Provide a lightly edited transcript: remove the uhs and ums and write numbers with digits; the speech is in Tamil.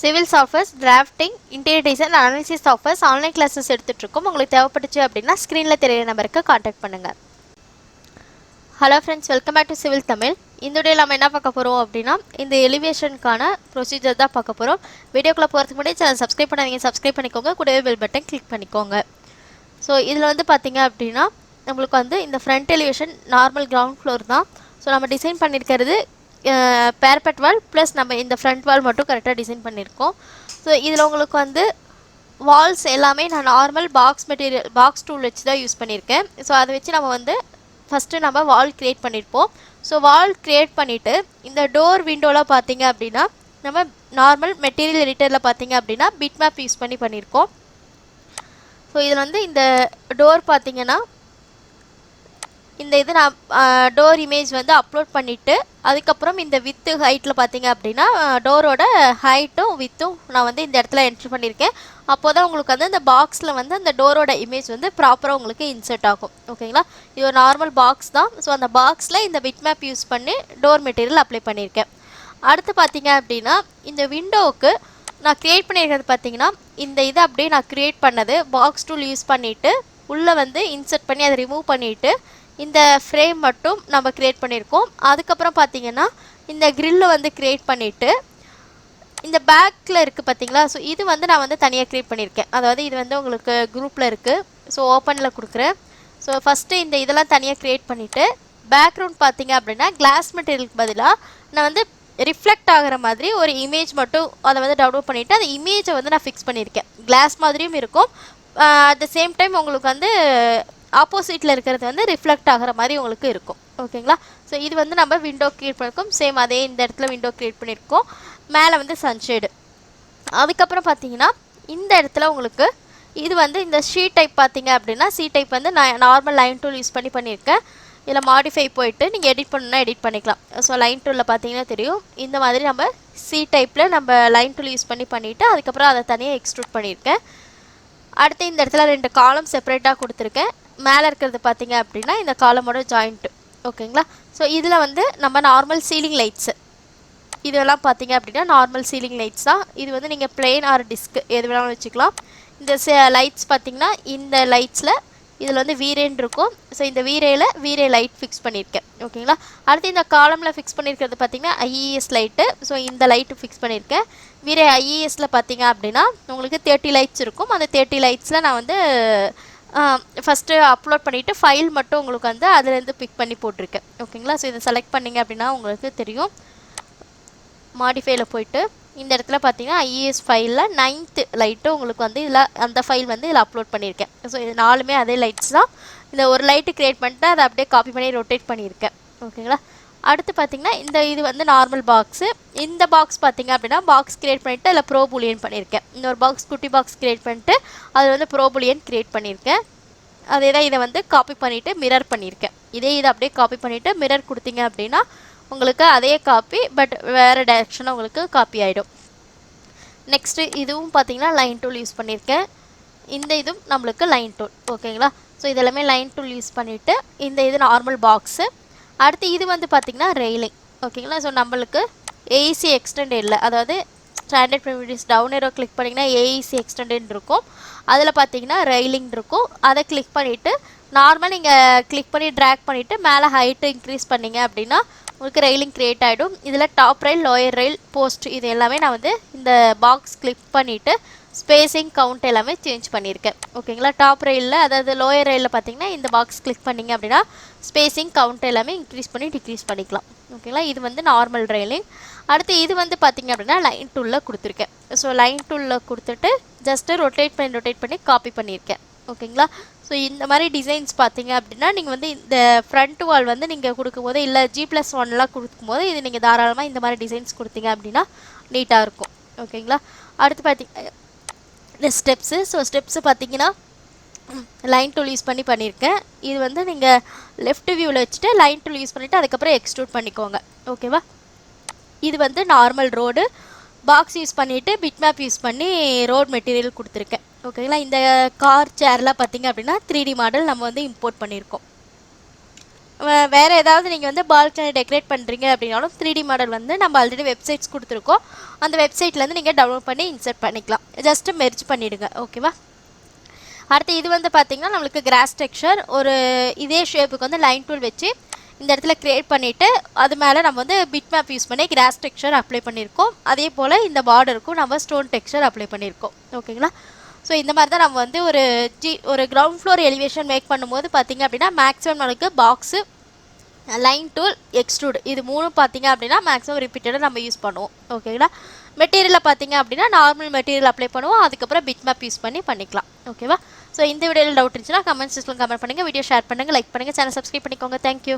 Civil softwares, drafting, interior design, analysis softwares online classes எடுத்துகிட்ருக்கோம். உங்களுக்கு தேவைப்பட்டுச்சு அப்படின்னா ஸ்க்ரீனில் தெரியிற நம்பருக்கு காண்டாக்ட் பண்ணுங்கள். Hello friends, welcome back to civil Tamil. இந்த வீடியோவில் நம்ம என்ன பார்க்க போகிறோம் அப்படின்னா இந்த எலிவேஷனுக்கான ப்ரொசீஜர் தான் பார்க்க போகிறோம். வீடியோக்குள்ளே போகிறதுக்கு முன்னாடி சேனல் சப்ஸ்கிரைப் பண்ணாதீங்க, சப்ஸ்கிரைப் பண்ணிக்கோங்க. கூடவே பெல் பட்டன் கிளிக் பண்ணிக்கோங்க. ஸோ இதில் வந்து பார்த்தீங்க அப்படின்னா நம்மளுக்கு வந்து இந்த front elevation normal ground floor தான். ஸோ நம்ம டிசைன் பண்ணியிருக்கிறது பேரப்பெட் வால் ப்ளஸ் நம்ம இந்த ஃப்ரண்ட் வால் மட்டும் கரெக்டாக டிசைன் பண்ணியிருக்கோம். ஸோ இதில் உங்களுக்கு வந்து வால்ஸ் எல்லாமே நான் நார்மல் பாக்ஸ் டூல் வச்சு தான் யூஸ் பண்ணியிருக்கேன். ஸோ அதை வச்சு நம்ம வந்து ஃபஸ்ட்டு நம்ம வால் க்ரியேட் பண்ணியிருப்போம். ஸோ வால் க்ரியேட் பண்ணிவிட்டு இந்த டோர் விண்டோவில் பார்த்தீங்க அப்படின்னா நம்ம நார்மல் மெட்டீரியல் எடிட்டரில் பார்த்தீங்க அப்படின்னா பிட் மேப் யூஸ் பண்ணியிருக்கோம். ஸோ இதில் வந்து இந்த டோர் பார்த்தீங்கன்னா இந்த இது நான் டோர் இமேஜ் வந்து அப்லோட் பண்ணிவிட்டு அதுக்கப்புறம் இந்த வித்து ஹைட்டில் பார்த்தீங்க அப்படின்னா டோரோட ஹைட்டும் வித்தும் நான் வந்து இந்த இடத்துல என்ட்ரு பண்ணியிருக்கேன். அப்போ தான் உங்களுக்கு வந்து அந்த பாக்ஸில் வந்து அந்த டோரோட இமேஜ் வந்து ப்ராப்பராக உங்களுக்கு இன்சர்ட் ஆகும். ஓகேங்களா, இது ஒரு நார்மல் பாக்ஸ் தான். ஸோ அந்த பாக்ஸில் இந்த பிட் மேப் யூஸ் பண்ணி டோர் மெட்டீரியல் அப்ளை பண்ணியிருக்கேன். அடுத்து பார்த்தீங்க அப்படின்னா இந்த விண்டோவுக்கு நான் க்ரியேட் பண்ணியிருக்கிறது பார்த்தீங்கன்னா இந்த இதை அப்படியே நான் க்ரியேட் பண்ணது பாக்ஸ் டூல் யூஸ் பண்ணிவிட்டு உள்ளே வந்து இன்சர்ட் பண்ணி அதை ரிமூவ் பண்ணிவிட்டு இந்த ஃப்ரேம் மட்டும் நம்ம க்ரியேட் பண்ணியிருக்கோம். அதுக்கப்புறம் பார்த்தீங்கன்னா இந்த க்ரில்லை வந்து க்ரியேட் பண்ணிவிட்டு இந்த பேக்கில் இருக்குது பார்த்தீங்களா. ஸோ இது வந்து நான் வந்து தனியாக க்ரியேட் பண்ணியிருக்கேன். அதாவது இது வந்து உங்களுக்கு குரூப்பில் இருக்குது. ஸோ ஓப்பனில் கொடுக்குறேன். ஸோ ஃபஸ்ட்டு இந்த இதெல்லாம் தனியாக க்ரியேட் பண்ணிவிட்டு பேக்ரவுண்ட் பார்த்தீங்க அப்படின்னா கிளாஸ் மெட்டீரியலுக்கு பதிலாக நான் வந்து ரிஃப்ளெக்ட் ஆகிற மாதிரி ஒரு இமேஜ் மட்டும் அதை வந்து டவுன்லோட் பண்ணிவிட்டு அந்த இமேஜை வந்து நான் ஃபிக்ஸ் பண்ணியிருக்கேன். கிளாஸ் மாதிரியும் இருக்கும், அட் த சேம் டைம் உங்களுக்கு வந்து ஆப்போசிட்டில் இருக்கிறது வந்து ரிஃப்ளெக்ட் ஆகிற மாதிரி உங்களுக்கு இருக்கும். ஓகேங்களா, ஸோ இது வந்து நம்ம விண்டோ க்ரியேட் பண்ணியிருக்கோம். சேம் அதே இந்த இடத்துல விண்டோ க்ரியேட் பண்ணியிருக்கோம். மேலே வந்து சன்ஷேடு. அதுக்கப்புறம் பார்த்தீங்கன்னா இந்த இடத்துல உங்களுக்கு இது வந்து இந்த ஷீட் டைப் பார்த்தீங்க அப்படின்னா சி டைப் வந்து நான் நார்மல் லைன் டூல் யூஸ் பண்ணியிருக்கேன். இதில் மாடிஃபை போயிட்டு நீங்கள் எடிட் பண்ணணுன்னா எடிட் பண்ணிக்கலாம். ஸோ லைன் டூலில் பார்த்தீங்கன்னா தெரியும் இந்த மாதிரி நம்ம சி டைப்பில் நம்ம லைன் டூல் யூஸ் பண்ணிவிட்டு அதுக்கப்புறம் அதை தனியாக எக்ஸ்ட்ரூட் பண்ணியிருக்கேன். அடுத்து இந்த இடத்துல 2 காலம் செப்பரேட்டாக கொடுத்துருக்கேன். மேலே இருக்கிறது பார்த்தீங்க அப்படின்னா இந்த காலமோட ஜாயிண்ட்டு. ஓகேங்களா, ஸோ இதில் வந்து நம்ம நார்மல் சீலிங் லைட்ஸு இதெல்லாம் பார்த்தீங்க அப்படின்னா நார்மல் சீலிங் லைட்ஸ் தான். இது வந்து நீங்கள் பிளெயின் ஆர் டிஸ்க் எது வேணாலும் வச்சுக்கலாம். இந்த லைட்ஸ் பார்த்தீங்கன்னா இந்த லைட்ஸில் இதில் வந்து வீரேன்னு இருக்கும். ஸோ இந்த வீரே லைட் ஃபிக்ஸ் பண்ணியிருக்கேன். ஓகேங்களா, அடுத்து இந்த காலமில் ஃபிக்ஸ் பண்ணியிருக்கிறது பார்த்தீங்கன்னா ஐஇஎஸ் லைட்டு. ஸோ இந்த லைட்டு ஃபிக்ஸ் பண்ணியிருக்கேன். வீரே ஐஇஎஸில் பார்த்தீங்க அப்படின்னா உங்களுக்கு 30 லைட்ஸ் இருக்கும். அந்த 30 லைட்ஸில் நான் வந்து ஃபஸ்ட்டு அப்லோட் பண்ணிவிட்டு ஃபைல் மட்டும் உங்களுக்கு வந்து அதுலேருந்து பிக் பண்ணி போட்டிருக்கேன். ஓகேங்களா, ஸோ இதை செலக்ட் பண்ணிங்க அப்படின்னா உங்களுக்கு தெரியும். மாடிஃபைல போயிட்டு இந்த இடத்துல பார்த்தீங்கன்னா ஐஇஎஸ் ஃபைலில் 9th லைட்டு உங்களுக்கு வந்து இதில் அந்த ஃபைல் வந்து இதில் அப்லோட் பண்ணியிருக்கேன். ஸோ இது 4மே அதே லைட்ஸ் தான். இந்த ஒரு லைட்டு க்ரியேட் பண்ணிட்டு அதை அப்படியே காப்பி பண்ணி ரொட்டேட் பண்ணியிருக்கேன். ஓகேங்களா, அடுத்து பார்த்தீங்கன்னா இது வந்து நார்மல் பாக்ஸு. இந்த பாக்ஸ் பார்த்தீங்க அப்படின்னா பாக்ஸ் க்ரியேட் பண்ணிவிட்டு அதில் ப்ரோ பூலியன் பண்ணியிருக்கேன். இன்னொரு பாக்ஸ் குட்டி பாக்ஸ் க்ரியேட் பண்ணிட்டு அதில் வந்து ப்ரோ பூலியன் க்ரியேட் பண்ணியிருக்கேன். அதே தான் இதை வந்து காப்பி பண்ணிவிட்டு மிரர் பண்ணியிருக்கேன். இதை அப்படியே காப்பி பண்ணிவிட்டு மிரர் கொடுத்தீங்க அப்படின்னா உங்களுக்கு அதே காப்பி பட் வேறு டைரெக்ஷனில் உங்களுக்கு காப்பி ஆகிடும். நெக்ஸ்ட்டு இதுவும் பார்த்தீங்கன்னா லைன் டூல் யூஸ் பண்ணியிருக்கேன். இந்த இதுவும் நம்மளுக்கு லைன் டூல். ஓகேங்களா, ஸோ இதெல்லாமே லைன் டூல் யூஸ் பண்ணிவிட்டு இந்த இது நார்மல் பாக்ஸு. அடுத்து இது வந்து பார்த்திங்கன்னா ரெயிலிங். ஓகேங்களா, ஸோ நம்மளுக்கு ஏஇசி எக்ஸ்டெண்ட் இல்லை, அதாவது standard primitives down arrow click பண்ணிங்கன்னா ஏஇசி எக்ஸ்டெண்ட் இருக்கும். அதில் பார்த்தீங்கன்னா ரெயிலிங் இருக்கும். அதை கிளிக் பண்ணிவிட்டு நார்மல் நீங்கள் கிளிக் பண்ணி ட்ராக் பண்ணிவிட்டு மேலே ஹைட்டு இன்க்ரீஸ் பண்ணிங்க அப்படின்னா உங்களுக்கு ரெயிலிங் க்ரியேட் ஆகிடும். இதில் top rail, lower rail, post இது எல்லாமே நான் வந்து இந்த பாக்ஸ் கிளிக் பண்ணிவிட்டு ஸ்பேஸிங் கவுண்ட் எல்லாமே சேஞ்ச் பண்ணியிருக்கேன். ஓகேங்களா, டாப் ரெயிலில் அதாவது லோயர் ரெயிலில் பார்த்தீங்கன்னா இந்த பாக்ஸ் கிளிக் பண்ணிங்க அப்படின்னா ஸ்பேஸிங் கவுண்ட் எல்லாமே இன்க்ரீஸ் பண்ணி டிக்ரீஸ் பண்ணிக்கலாம். ஓகேங்களா, இது வந்து நார்மல் ரெயிலிங். அடுத்து இது வந்து பார்த்திங்க அப்படின்னா லைன் டூலில் கொடுத்துருக்கேன். ஸோ லைன் டூலில் கொடுத்துட்டு ஜஸ்ட்டு ரொட்டேட் பண்ணி காப்பி பண்ணியிருக்கேன். ஓகேங்களா, ஸோ இந்த மாதிரி டிசைன்ஸ் பார்த்தீங்க அப்படின்னா நீங்கள் வந்து இந்த ஃப்ரண்ட் வால் வந்து நீங்கள் கொடுக்கும்போது இல்லை G+1 கொடுக்கும்போது இது நீங்கள் தாராளமாக இந்த மாதிரி டிசைன்ஸ் கொடுத்தீங்க அப்படின்னா நீட்டாக இருக்கும். ஓகேங்களா, அடுத்து பார்த்தீங்க இந்த ஸ்டெப்ஸு. ஸோ ஸ்டெப்ஸு பார்த்தீங்கன்னா லைன் டூல் யூஸ் பண்ணியிருக்கேன். இது வந்து நீங்கள் லெஃப்ட் வியூவில் வச்சுட்டு லைன் டூல் யூஸ் பண்ணிவிட்டு அதுக்கப்புறம் எக்ஸ்ட்ரூட் பண்ணிக்கோங்க. ஓகேவா, இது வந்து நார்மல் ரோடு பாக்ஸ் யூஸ் பண்ணிவிட்டு பிட் மேப் யூஸ் பண்ணி ரோட் மெட்டீரியல் கொடுத்துருக்கேன். ஓகேங்களா, இந்த கார் சேர்லாம் பார்த்தீங்க அப்படின்னா 3D மாடல் நம்ம வந்து இம்போர்ட் பண்ணியிருக்கோம். வேறு ஏதாவது நீங்கள் வந்து பால்கனி டெக்கரேட் பண்ணுறீங்க அப்படின்னாலும் 3D மாடல் வந்து நம்ம ஆல்ரெடி வெப்சைட்ஸ் கொடுத்துருக்கோம். அந்த வெப்சைட்லேருந்து நீங்கள் டவுன்லோட் பண்ணி இன்சர்ட் பண்ணிக்கலாம். ஜஸ்ட்டு மெர்ஜ் பண்ணிவிடுங்க. ஓகேவா? அடுத்து இது வந்து பார்த்திங்கன்னா நம்மளுக்கு கிராஸ் டெக்ஸ்சர் ஒரு இதே ஷேப்புக்கு வந்து லைன் டூல் வச்சு இந்த இடத்துல க்ரியேட் பண்ணிவிட்டு அது மேலே நம்ம வந்து பிட் மேப் யூஸ் பண்ணி கிராஸ் டெக்ஸ்சர் அப்ளை பண்ணியிருக்கோம். அதே போல் இந்த பார்டருக்கும் நம்ம ஸ்டோன் டெக்ஸ்சர் அப்ளை பண்ணியிருக்கோம். ஓகேங்களா? ஸோ இந்த மாதிரி தான் நம்ம வந்து ஒரு கிரவுண்ட் ஃப்ளோர் எலிவேஷன் மேக் பண்ணும்போது பார்த்திங்க அப்படின்னா மேக்ஸிமம் நம்மளுக்கு பாக்ஸு, லைன் டூல், எக்ஸ்ட்ரூட் இது மூணும் பார்த்திங்க அப்படின்னா மேக்ஸிமம் ரிப்பீட்டடாக நம்ம யூஸ் பண்ணுவோம். ஓகேங்களா? மெட்டீரியலில் பார்த்திங்க அப்படின்னா நார்மல் மெட்டீரியல் அப்ளை பண்ணுவோம். அதுக்கப்புறம் பிட் மேப் யூஸ் பண்ணிக்கலாம். ஓகேவா? ஸோ இந்த வீடியோவில் டவுட் இருந்துச்சுன்னா கமெண்ட் செக்ஷனில் கமெண்ட் பண்ணுங்கள். வீடியோ ஷேர் பண்ணுங்கள், லைக் பண்ணுங்கள், சேனல் சப்ஸ்கிரைப் பண்ணிக்கோங்க. தேங்க்யூ.